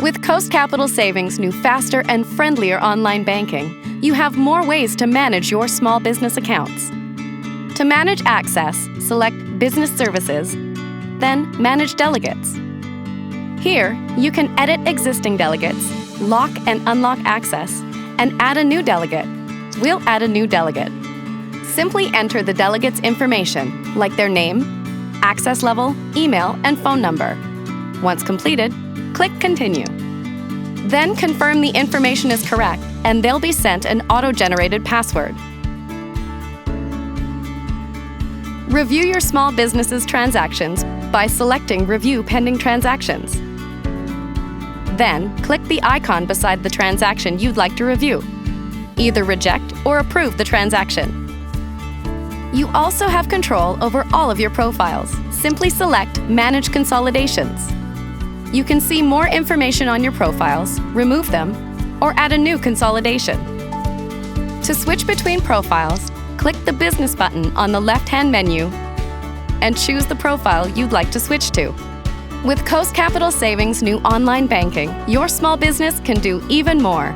With Coast Capital Savings' new faster and friendlier online banking, you have more ways to manage your small business accounts. To manage access, select Business Services, then Manage Delegates. Here, you can edit existing delegates, lock and unlock access, and add a new delegate. We'll add a new delegate. Simply enter the delegate's information, like their name, access level, email, and phone number. Once completed, click Continue. Then confirm the information is correct, and they'll be sent an auto-generated password. Review your small business's transactions by selecting Review Pending Transactions. Then, click the icon beside the transaction you'd like to review. Either reject or approve the transaction. You also have control over all of your profiles. Simply select Manage Consolidations. You can see more information on your profiles, remove them, or add a new consolidation. To switch between profiles, click the Business button on the left-hand menu and choose the profile you'd like to switch to. With Coast Capital Savings' new online banking, your small business can do even more.